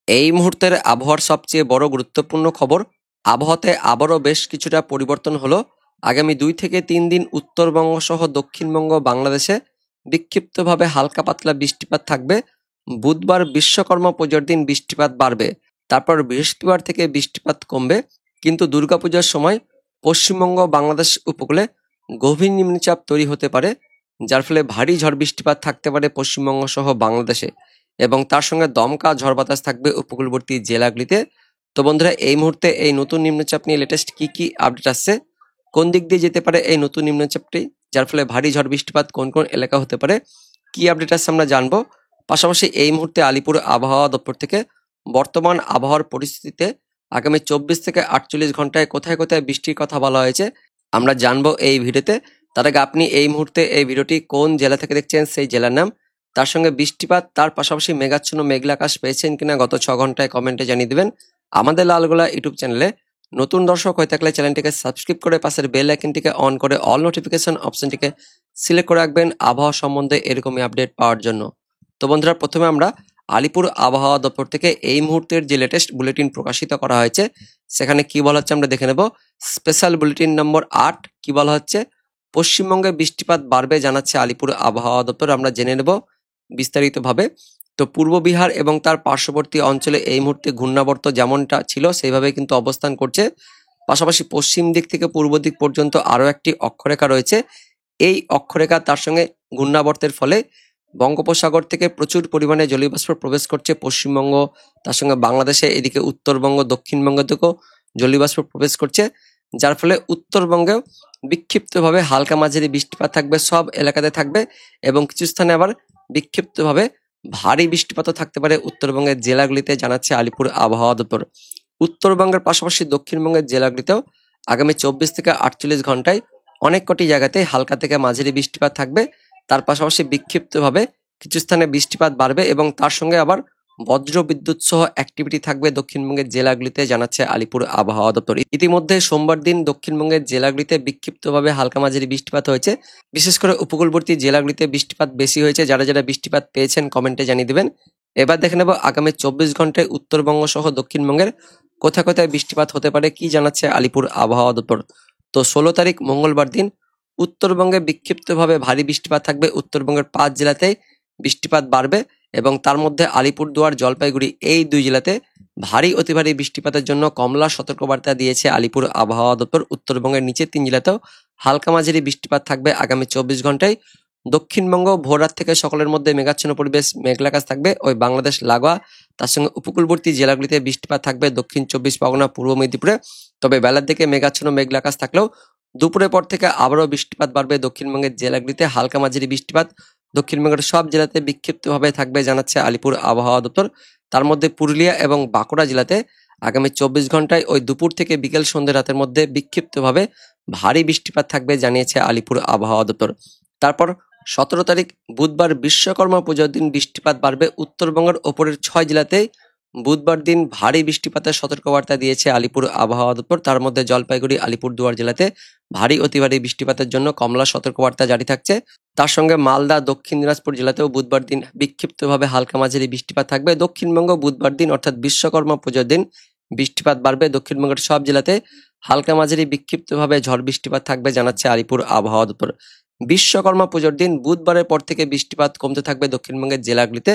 এই মুহূর্তের আবহাওয়ার সবচেয়ে বড় গুরুত্বপূর্ণ খবর, আবহাওয়াতে আবারও বেশ কিছুটা পরিবর্তন হলো। আগামী 2 থেকে 3 দিন উত্তরবঙ্গ সহ দক্ষিণবঙ্গ বাংলাদেশে বিক্ষিপ্তভাবে হালকা পাতলা বৃষ্টিপাত থাকবে। বুধবার বিশ্বকর্মা পুজোর দিন বৃষ্টিপাত বাড়বে, তারপর বৃহস্পতিবার থেকে বৃষ্টিপাত কমবে। কিন্তু দুর্গাপূজার সময় পশ্চিমবঙ্গ বাংলাদেশ উপকূলে গভীর নিম্নচাপ তৈরি হতে পারে, যার ফলে ভারী ঝড় বৃষ্টিপাত থাকতে পারে পশ্চিমবঙ্গ সহ বাংলাদেশে, এবং তার সঙ্গে দমকা ঝড় বাতাস থাকবে উপকূলবর্তী জেলাগুলিতে। তো বন্ধুরা, এই মুহূর্তে এই নতুন নিম্নচাপ নিয়ে লেটেস্ট কি কি আপডেট আসছে, কোন দিক দিয়ে যেতে পারে এই নতুন নিম্নচাপটি, যার ফলে ভারী ঝড় বৃষ্টিপাত কোন কোন এলাকা হতে পারে, কি আপডেট আসছে আমরা জানবো। পাশাপাশি এই মুহূর্তে আলিপুর আবহাওয়া দপ্তর থেকে বর্তমান আবহাওয়ার পরিস্থিতিতে আগামী 24 থেকে 48 ঘন্টায় কোথায় কোথায় বৃষ্টির কথা বলা হয়েছে আমরা জানবো এই ভিডিওতে। তার আগে আপনি এই মুহূর্তে এই ভিডিওটি কোন জেলা থেকে দেখছেন সেই জেলার নাম, তার সঙ্গে বৃষ্টিপাত, তার পাশাপাশি মেঘাচ্ছন্ন মেঘলা আকাশ পেয়েছেন কিনা গত 6 ঘন্টায় কমেন্টে জানিয়ে দিবেন। আমাদের লালগোলা ইউটিউব চ্যানেলে নতুন দর্শক হয়ে থাকলে চ্যানেলটিকে সাবস্ক্রাইব করে পাশের বেল আইকনটিকে অন করে অল নোটিফিকেশন অপশনটিকে সিলেক্ট করে রাখবেন আবহাওয়া সম্বন্ধে এরকমই আপডেট পাওয়ার জন্য। তো বন্ধুরা, প্রথমে আমরা আলিপুর আবহাওয়া দপ্তর থেকে এই মুহূর্তের যে লেটেস্ট বুলেটিন প্রকাশিত করা হয়েছে সেখানে কি বলা হচ্ছে আমরা দেখে নেব। স্পেশাল বুলেটিন নম্বর 8 কি বলা হচ্ছে, পশ্চিমবঙ্গে বৃষ্টিপাত বাড়বে জানাচ্ছে আলিপুর আবহাওয়া দপ্তর। আমরা জেনে নেব বিস্তারিতভাবে। তো পূর্ব বিহার এবং তার পার্শ্ববর্তী অঞ্চলে এই মুহূর্তে ঘূর্ণাবর্ত যেমনটা ছিল সেইভাবে কিন্তু অবস্থান করছে। পাশাপাশি পশ্চিম দিক থেকে পূর্ব দিক পর্যন্ত আরো একটি অক্ষরেখা রয়েছে। এই অক্ষরেখা তার সঙ্গে ঘূর্ণাবর্তের ফলে বঙ্গোপসাগর থেকে প্রচুর পরিমাণে জলীয়বাষ্প প্রবেশ করছে পশ্চিমবঙ্গ, তার সঙ্গে বাংলাদেশে, এদিকে উত্তরবঙ্গ দক্ষিণবঙ্গ থেকেও জলীয়বাষ্প প্রবেশ করছে, যার ফলে উত্তরবঙ্গেও বিক্ষিপ্তভাবে হালকা মাঝারি বৃষ্টিপাত থাকবে, সব এলাকাতে থাকবে, এবং কিছু স্থানে আবার বিক্ষিপ্তভাবে ভারী বৃষ্টিপাতও থাকতে পারে উত্তরবঙ্গের জেলাগুলিতে জানাচ্ছে আলিপুর আবহাওয়া দপ্তর। উত্তরবঙ্গের পাশাপাশি দক্ষিণবঙ্গের জেলাগুলিতেও আগামী 24 থেকে 48 ঘন্টায় অনেক কটি জায়গাতে হালকা থেকে মাঝারি বৃষ্টিপাত থাকবে। তার পাশাপাশি বিক্ষিপ্তভাবে কিছু স্থানে বৃষ্টিপাত বাড়বে এবং তার সঙ্গে আবার বজ্র বিদ্যুৎ সহ অ্যাক্টিভিটি থাকবে দক্ষিণবঙ্গের জেলাগুলিতে জানাচ্ছে আলিপুর আবহাওয়া দপ্তর। ইতিমধ্যে সোমবার দিন দক্ষিণবঙ্গের জেলাগুলিতে বিক্ষিপ্তভাবে হালকা মাঝারি বৃষ্টিপাত হয়েছে, বিশেষ করে উপকূলবর্তী জেলাগুলিতে বৃষ্টিপাত বেশি হয়েছে। যারা যারা বৃষ্টিপাত পেয়েছেন কমেন্টে জানিয়ে দেবেন। এবার দেখে নেব আগামী 24 ঘন্টায় উত্তরবঙ্গ সহ দক্ষিণবঙ্গের কোথায় কোথায় বৃষ্টিপাত হতে পারে, কি জানাচ্ছে আলিপুর আবহাওয়া দপ্তর। তো 16 তারিখ মঙ্গলবার দিন উত্তরবঙ্গে বিক্ষিপ্তভাবে ভারী বৃষ্টিপাত থাকবে। উত্তরবঙ্গের 5 জেলাতেই বৃষ্টিপাত বাড়বে এবং তার মধ্যে আলিপুরদুয়ার, জলপাইগুড়ি এই 2 জেলাতে ভারী অতি ভারী বৃষ্টিপাতের জন্য কমলা সতর্কবার্তা দিয়েছে আলিপুর আবহাওয়া দপ্তর। উত্তরবঙ্গের নিচের 3 জেলাতেও হালকা মাঝারি বৃষ্টিপাত থাকবে আগামী 24 ঘন্টায়। দক্ষিণবঙ্গ ভোররাত থেকে সকালের মধ্যে মেঘাচ্ছন্ন পরিবেশ, মেঘলা আকাশ থাকবে ওই বাংলাদেশ লাগোয়া, তার সঙ্গে উপকূলবর্তী জেলাগুলিতে বৃষ্টিপাত থাকবে দক্ষিণ 24 পরগনা, পূর্ব মেদিনীপুরে। তবে বেলার দিকে মেঘাচ্ছন্ন মেঘলা আকাশ থাকলেও দুপুরের পর থেকে আবারও বৃষ্টিপাত বাড়বে দক্ষিণবঙ্গের জেলাগুলিতে, হালকা মাঝারি বৃষ্টিপাত দক্ষিণবঙ্গের সব জেলাতে বিক্ষিপ্তভাবে থাকবে জানাচ্ছে আলিপুর আবহাওয়া দপ্তর। তার মধ্যে পুরুলিয়া এবং বাঁকুড়া জেলাতে আগামী 24 ঘন্টায় ওই দুপুর থেকে বিকেল সন্ধ্যে রাতের মধ্যে বিক্ষিপ্তভাবে ভারী বৃষ্টিপাত থাকবে জানিয়েছে আলিপুর আবহাওয়া দপ্তর। তারপর 17 তারিখ বুধবার বিশ্বকর্মা পুজোর দিন বৃষ্টিপাত বাড়বে উত্তরবঙ্গের ওপরের 6 জেলাতেই। বুধবার দিন ভারী বৃষ্টিপাতের সতর্কবার্তা দিয়েছে আলিপুর আবহাওয়া দপ্তর। তার মধ্যে জলপাইগুড়ি, আলিপুরদুয়ার জেলাতে ভারী অতি ভারী বৃষ্টিপাতের জন্য কমলা সতর্কবার্তা জারি থাকছে। তার সঙ্গে মালদা, দক্ষিণ দিনাজপুর জেলাতেও বুধবার দিন বিক্ষিপ্তভাবে হালকা মাঝারি বৃষ্টিপাত থাকবে। দক্ষিণবঙ্গ বুধবার দিন অর্থাৎ বিশ্বকর্মা পুজোর দিন বৃষ্টিপাত বাড়বে দক্ষিণবঙ্গের সব জেলাতে, হালকা মাঝারি বিক্ষিপ্তভাবে ঝড় বৃষ্টিপাত থাকবে জানাচ্ছে আলিপুর আবহাওয়া দপ্তর। বিশ্বকর্মা পুজোর দিন বুধবারের পর থেকে বৃষ্টিপাত কমতে থাকবে দক্ষিণবঙ্গের জেলাগুলিতে।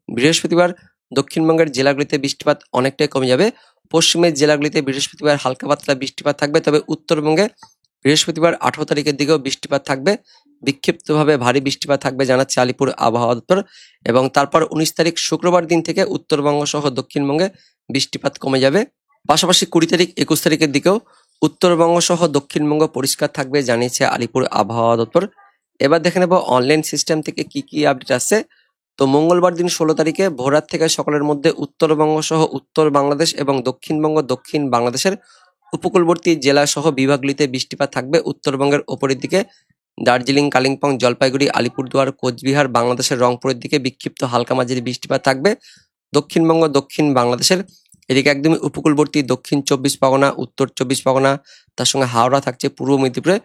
বৃহস্পতিবার দক্ষিণবঙ্গের জেলাগুলিতে বৃষ্টিপাত অনেকটাই কমে যাবে। পশ্চিমের জেলাগুলিতে বৃহস্পতিবার হালকা পাতলা বৃষ্টিপাত থাকবে। তবে উত্তরবঙ্গে বৃহস্পতিবার 18 তারিখের দিকেও বৃষ্টিপাত থাকবে, বিক্ষিপ্তভাবে ভারী বৃষ্টিপাত থাকবে জানাচ্ছে আলিপুর আবহাওয়া দপ্তর। এবং তারপর 19 তারিখ শুক্রবার দিন থেকে উত্তরবঙ্গ সহ দক্ষিণবঙ্গে বৃষ্টিপাত কমে যাবে। পাশাপাশি 20 তারিখ 21 তারিখের দিকেও উত্তরবঙ্গ সহ দক্ষিণবঙ্গ পরিষ্কার থাকবে জানিয়েছে আলিপুর আবহাওয়া দপ্তর। এবার দেখে নেব অনলাইন সিস্টেম থেকে কি কি আপডেট আসছে। তো মঙ্গলবার দিন 16 তারিখে ভোররাত থেকে সকালের মধ্যে উত্তরবঙ্গ সহ উত্তর বাংলাদেশ এবং দক্ষিণবঙ্গ, দক্ষিণ বাংলাদেশের উপকূলবর্তী জেলা সহ বিভাগগুলিতে বৃষ্টিপাত থাকবে। উত্তরবঙ্গের ওপরের দিকে দার্জিলিং, কালিম্পং, জলপাইগুড়ি, আলিপুরদুয়ার, কোচবিহার, বাংলাদেশের রংপুরের দিকে বিক্ষিপ্ত হালকা মাঝারি বৃষ্টিপাত থাকবে। দক্ষিণবঙ্গ, দক্ষিণ বাংলাদেশের এদিকে একদমই উপকূলবর্তী দক্ষিণ 24 পরগনা, উত্তর 24 পরগনা, তার সঙ্গে হাওড়া থাকছে পূর্ব মেদিনীপুরে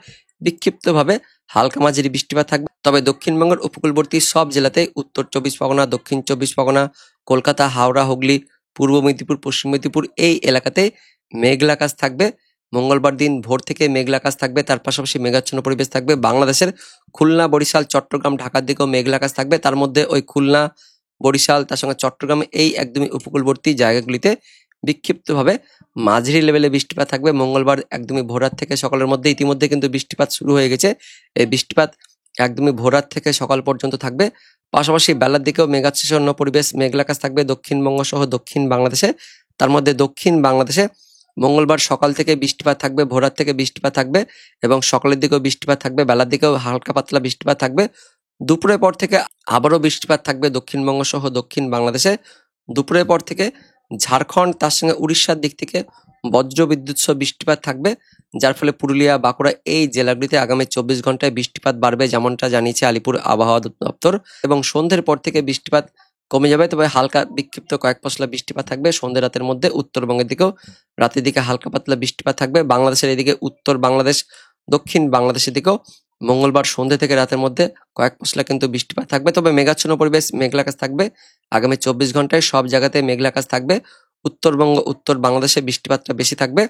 বিক্ষিপ্তভাবে হালকা মাঝারি বৃষ্টিপাত থাকবে। তবে দক্ষিণবঙ্গের উপকূলবর্তী সব জেলাতে উত্তর 24 পরগনা, দক্ষিণ 24 পরগনা, কলকাতা, হাওড়া, হুগলি, পূর্ব মেদিনীপুর, পশ্চিম মেদিনীপুর এই এলাকাতে মেঘলা আকাশ থাকবে। মঙ্গলবার দিন ভোর থেকে মেঘলা আকাশ থাকবে, তার পাশাপাশি মেঘাচ্ছন্ন পরিবেশ থাকবে। বাংলাদেশের খুলনা, বরিশাল, চট্টগ্রাম, ঢাকার দিকেও মেঘলা আকাশ থাকবে। তার মধ্যে ওই খুলনা, বরিশাল, তার সঙ্গে চট্টগ্রাম এই একদমই উপকূলবর্তী জায়গাগুলিতে বিক্ষিপ্তভাবে মাঝারি লেভেলে বৃষ্টিপাত থাকবে। মঙ্গলবার একদমই ভোররাত থেকে সকালের মধ্যে ইতিমধ্যে কিন্তু বৃষ্টিপাত শুরু হয়ে গেছে। এই বৃষ্টিপাত একদমই ভোররাত থেকে সকাল পর্যন্ত থাকবে। পাশাপাশি বেলার দিকেও মেঘাচ্ছন্ন পরিবেশ, মেঘলা আকাশ থাকবে দক্ষিণবঙ্গ সহ দক্ষিণ বাংলাদেশে। তার মধ্যে দক্ষিণ বাংলাদেশে মঙ্গলবার সকাল থেকে বৃষ্টিপাত থাকবে, ভোররাত থেকে বৃষ্টিপাত থাকবে এবং সকালের দিকেও বৃষ্টিপাত থাকবে, বেলার দিকেও হালকা পাতলা বৃষ্টিপাত থাকবে। দুপুরের পর থেকে আবারও বৃষ্টিপাত থাকবে দক্ষিণবঙ্গ সহ দক্ষিণ বাংলাদেশে। দুপুরের পর থেকে ঝাড়খণ্ড, তার সঙ্গে উড়িষ্যার দিক থেকে বজ্র বিদ্যুৎ সহ বৃষ্টিপাত থাকবে, যার ফলে পুরুলিয়া, বাঁকুড়া এই জেলাগুলিতে আগামী 24 ঘন্টায় বৃষ্টিপাত বাড়বে, যেমনটা জানিয়েছে আলিপুর আবহাওয়া দপ্তর। এবং সন্ধ্যের পর থেকে বৃষ্টিপাত কমে যাবে, তবে হালকা বিক্ষিপ্ত কয়েক পশলা বৃষ্টিপাত থাকবে সন্ধ্যে রাতের মধ্যে। উত্তরবঙ্গের দিকেও রাতের দিকে হালকা পাতলা বৃষ্টিপাত থাকবে। বাংলাদেশের এদিকে উত্তর বাংলাদেশ, দক্ষিণ বাংলাদেশের দিকেও মঙ্গলবার সন্ধ্যে থেকে রাতের মধ্যে কয়েক পশলা কিন্তু বৃষ্টিপাত থাকবে, তবে মেঘাচ্ছন্ন পরিবেশ, মেঘলা আকাশ থাকবে। আগামী 24 ঘন্টায় সব জায়গাতে মেঘলা আকাশ থাকবে। উত্তরবঙ্গ, উত্তর বাংলাদেশে বৃষ্টিপাতটা বেশি থাকবে।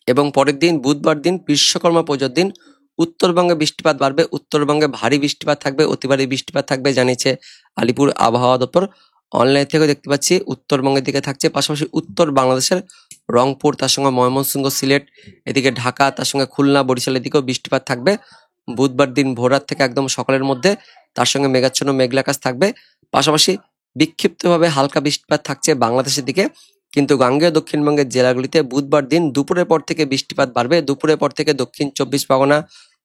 এবং পরের দিন বুধবার দিন, বিশ্বকর্মা পুজোর দিন, উত্তরবঙ্গে বৃষ্টিপাত বাড়বে। উত্তরবঙ্গে ভারী বৃষ্টিপাত থাকবে, অতি ভারী বৃষ্টিপাত থাকবে জানিয়েছে আলিপুর আবহাওয়া দপ্তর। অনলাইন থেকেও দেখতে পাচ্ছি উত্তরবঙ্গের দিকে থাকছে। পাশাপাশি উত্তর বাংলাদেশের রংপুর, তার সঙ্গে ময়মনসিংহ, সিলেট, এদিকে ঢাকা, তার সঙ্গে খুলনা, বরিশালের দিকেও বৃষ্টিপাত থাকবে বুধবার দিন ভোররাত থেকে একদম সকালের মধ্যে। তার সঙ্গে মেঘাচ্ছন্ন মেঘলা আকাশ থাকবে। পাশাপাশি বিক্ষিপ্তভাবে হালকা বৃষ্টিপাত থাকছে বাংলাদেশের দিকে। কিন্তু গাঙ্গেয় দক্ষিণবঙ্গের জেলাগুলিতে বুধবার দিন দুপুরের পর থেকে বৃষ্টিপাত বাড়বে। দুপুরের পর থেকে দক্ষিণ 24 পরগনা,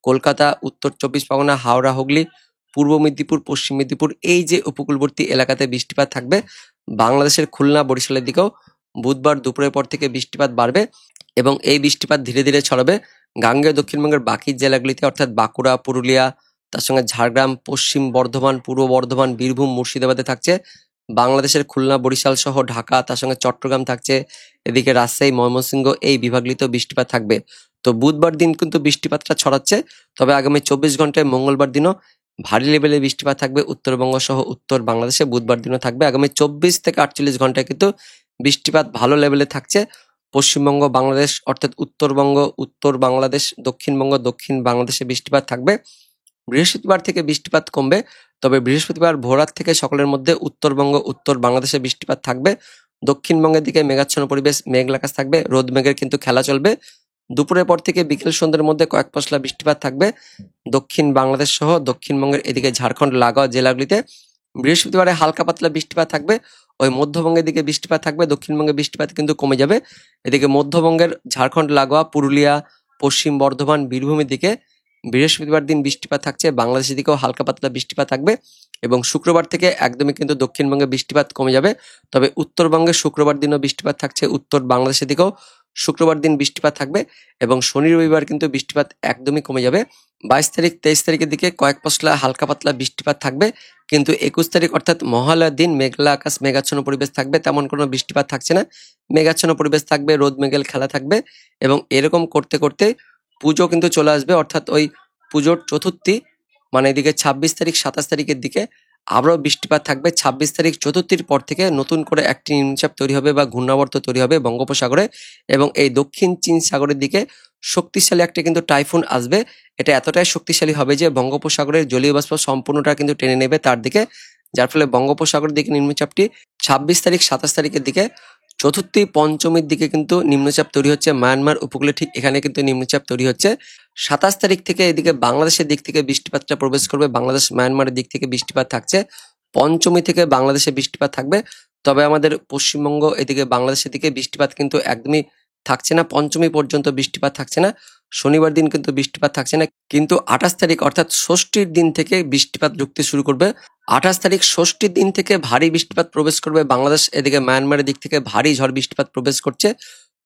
কলকাতা, উত্তর 24 পরগনা, হাওড়া, হুগলি, পূর্ব মেদিনীপুর, পশ্চিম মেদিনীপুর এই যে উপকূলবর্তী এলাকাতে বৃষ্টিপাত থাকবে। বাংলাদেশের খুলনা, বরিশালের দিকেও বুধবার দুপুরের পর থেকে বৃষ্টিপাত বাড়বে এবং এই বৃষ্টিপাত ধীরে ধীরে ছড়াবে গাঙ্গেয় দক্ষিণবঙ্গের বাকি জেলাগুলিতে, অর্থাৎ বাঁকুড়া, পুরুলিয়া, তার সঙ্গে ঝাড়গ্রাম, পশ্চিম বর্ধমান, পূর্ব বর্ধমান, বীরভূম, মুর্শিদাবাদে থাকছে। বাংলাদেশের খুলনা, বরিশাল সহ ঢাকা, তার সঙ্গে চট্টগ্রাম থাকছে। এদিকে রাজশাহী, ময়মনসিংহ এই বিভাগগুলিতেও বৃষ্টিপাত থাকবে। তো বুধবার দিন কিন্তু বৃষ্টিপাতটা ছড়াচ্ছে, তবে আগামী 24 ঘন্টায় মঙ্গলবার দিনও ভারী লেভেলে বৃষ্টিপাত থাকবে উত্তরবঙ্গ সহ উত্তর বাংলাদেশে। বুধবার দিনও থাকবে। আগামী 24 থেকে 48 ঘন্টায় কিন্তু বৃষ্টিপাত ভালো লেভেলে থাকছে পশ্চিমবঙ্গ, বাংলাদেশ, অর্থাৎ উত্তরবঙ্গ, উত্তর বাংলাদেশ, দক্ষিণবঙ্গ, দক্ষিণ বাংলাদেশে বৃষ্টিপাত থাকবে। বৃহস্পতিবার থেকে বৃষ্টিপাত কমবে, তবে বৃহস্পতিবার ভোররাত থেকে সকালের মধ্যে উত্তরবঙ্গ, উত্তর বাংলাদেশে বৃষ্টিপাত থাকবে। দক্ষিণবঙ্গের দিকে মেঘাচ্ছন্ন পরিবেশ, মেঘলা আকাশ থাকবে, রোদ মেঘের কিন্তু খেলা চলবে। দুপুরের পর থেকে বিকেল সন্ধ্যের মধ্যে কয়েক পশলা বৃষ্টিপাত থাকবে দক্ষিণ বাংলাদেশ সহ দক্ষিণবঙ্গের এদিকে ঝাড়খণ্ড লাগোয়া জেলাগুলিতে। বৃহস্পতিবারে হালকা পাতলা বৃষ্টিপাত থাকবে। ওই মধ্যবঙ্গের দিকে বৃষ্টিপাত থাকবে, দক্ষিণবঙ্গে বৃষ্টিপাত কিন্তু কমে যাবে। এদিকে মধ্যবঙ্গের ঝাড়খণ্ড লাগোয়া পুরুলিয়া, পশ্চিম বর্ধমান, বীরভূমের দিকে বৃহস্পতিবার দিন বৃষ্টিপাত থাকছে। বাংলাদেশের দিকেও হালকা পাতলা বৃষ্টিপাত থাকবে এবং শুক্রবার থেকে একদমই কিন্তু দক্ষিণবঙ্গে বৃষ্টিপাত কমে যাবে, তবে উত্তরবঙ্গে শুক্রবার দিনও বৃষ্টিপাত থাকছে। উত্তর বাংলাদেশের দিকেও শুক্রবার দিন বৃষ্টিপাত থাকবে এবং শনি রবিবার কিন্তু বৃষ্টিপাত একদমই কমে যাবে। 22 তারিখ, 23 তারিখের দিকে কয়েক পশলা হালকা পাতলা বৃষ্টিপাত থাকবে, কিন্তু 21 তারিখ অর্থাৎ মহালয়ার দিন মেঘলা আকাশ, মেঘাচ্ছন্ন পরিবেশ থাকবে, তেমন কোনো বৃষ্টিপাত থাকছে না। মেঘাচ্ছন্ন পরিবেশ থাকবে, রোদ মেঘের খেলা থাকবে এবং এরকম করতে করতে পুজো কিন্তু চলে আসবে, অর্থাৎ ওই পুজোর চতুর্থী মানে এদিকে 26 তারিখ, 27 তারিখের দিকে আবারও বৃষ্টিপাত থাকবে। 26 তারিখ চতুর্থীর পর থেকে নতুন করে একটি নিম্নচাপ তৈরি হবে বা ঘূর্ণাবর্ত তৈরি হবে বঙ্গোপসাগরে এবং এই দক্ষিণ চীন সাগরের দিকে শক্তিশালী একটা কিন্তু টাইফুন আসবে। এটা এতটাই শক্তিশালী হবে যে বঙ্গোপসাগরের জলীয় বাষ্প সম্পূর্ণটা কিন্তু টেনে নেবে তার দিকে, যার ফলে বঙ্গোপসাগরের দিকে নিম্নচাপটি 26 তারিখ, 27 তারিখের দিকে চতুর্থী, পঞ্চমীর দিকে কিন্তু নিম্নচাপ তৈরি হচ্ছে মায়ানমার উপকূলে, ঠিক এখানে কিন্তু নিম্নচাপ তৈরি হচ্ছে। 27 তারিখ থেকে এদিকে বাংলাদেশের দিক থেকে বৃষ্টিপাতটা প্রবেশ করবে, বাংলাদেশ মায়ানমারের দিক থেকে বৃষ্টিপাত থাকছে। পঞ্চমী থেকে বাংলাদেশে বৃষ্টিপাত থাকবে, তবে আমাদের পশ্চিমবঙ্গ এদিকে বাংলাদেশের দিকে বৃষ্টিপাত কিন্তু একদমই থাকছে না। পঞ্চমী পর্যন্ত বৃষ্টিপাত থাকছে না। শনিবার দিন কিন্তু বৃষ্টিপাত থাকছে না, কিন্তু 28 তারিখ অর্থাৎ ষষ্ঠীর দিন থেকে বৃষ্টিপাত ঢুকতে শুরু করবে। 28 তারিখ ষষ্ঠীর দিন থেকে ভারী বৃষ্টিপাত প্রবেশ করবে বাংলাদেশ, এদিকে মায়ানমারের দিক থেকে ভারী ঝড় বৃষ্টিপাত প্রবেশ করছে।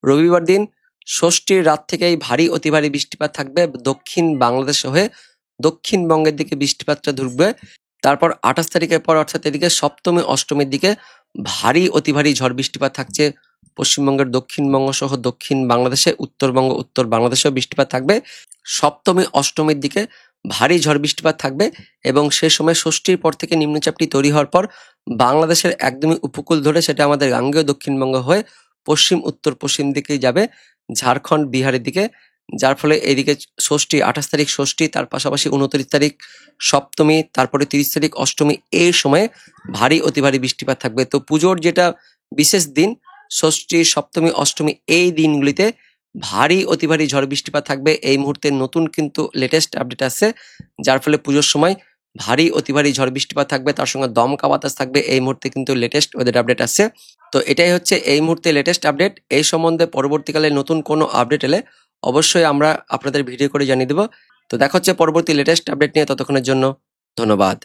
রবিবার দিন ষষ্ঠীর রাত থেকেই ভারী অতি ভারী বৃষ্টিপাত থাকবে দক্ষিণ বাংলাদেশ হয়ে দক্ষিণবঙ্গের দিকে বৃষ্টিপাতটা ঢুকবে। তারপর 28 তারিখের পর অর্থাৎ এদিকে সপ্তমী, অষ্টমীর দিকে ভারী অতি ভারী ঝড় বৃষ্টিপাত থাকছে পশ্চিমবঙ্গের দক্ষিণবঙ্গ সহ দক্ষিণ বাংলাদেশে, উত্তরবঙ্গ, উত্তর বাংলাদেশেও বৃষ্টিপাত থাকবে। সপ্তমী, অষ্টমীর দিকে ভারী ঝড় বৃষ্টিপাত থাকবে এবং সে সময় ষষ্ঠীর পর থেকে নিম্নচাপটি তৈরি হওয়ার পর বাংলাদেশের একদমই উপকূল ধরে সেটা আমাদের গাঙ্গেয় দক্ষিণবঙ্গ হয়ে পশ্চিম উত্তর পশ্চিম দিকেই যাবে, ঝাড়খণ্ড বিহারের দিকে। যার ফলে এইদিকে ষষ্ঠী 28 তারিখ ষষ্ঠী, তার পাশাপাশি 29 তারিখ সপ্তমী, তারপরে 30 তারিখ অষ্টমী, এই সময়ে ভারী অতি ভারী বৃষ্টিপাত থাকবে। তো পুজোর যেটা বিশেষ দিন ষষ্ঠী সপ্তমী অষ্টমী এই দিনগুলিতে ভারী অতি ভারী ঝড় বৃষ্টিপাত থাকবে। এই মুহূর্তে নতুন কিন্তু লেটেস্ট আপডেট আছে, যার ফলে পুজোর সময় ভারী অতি ভারী ঝড় বৃষ্টিপাত থাকবে, তার সঙ্গে দমকা বাতাস থাকবে। এই মুহূর্তে কিন্তু লেটেস্ট ওয়েদার আপডেট আছে। তো এটাই হচ্ছে এই মুহূর্তে লেটেস্ট আপডেট। এই সম্বন্ধে পরবর্তীকালে নতুন কোনো আপডেট এলে অবশ্যই আমরা আপনাদের ভিডিও করে জানিয়ে দেবো। তো দেখা হচ্ছে পরবর্তী লেটেস্ট আপডেট নিয়ে, ততক্ষণের জন্য ধন্যবাদ।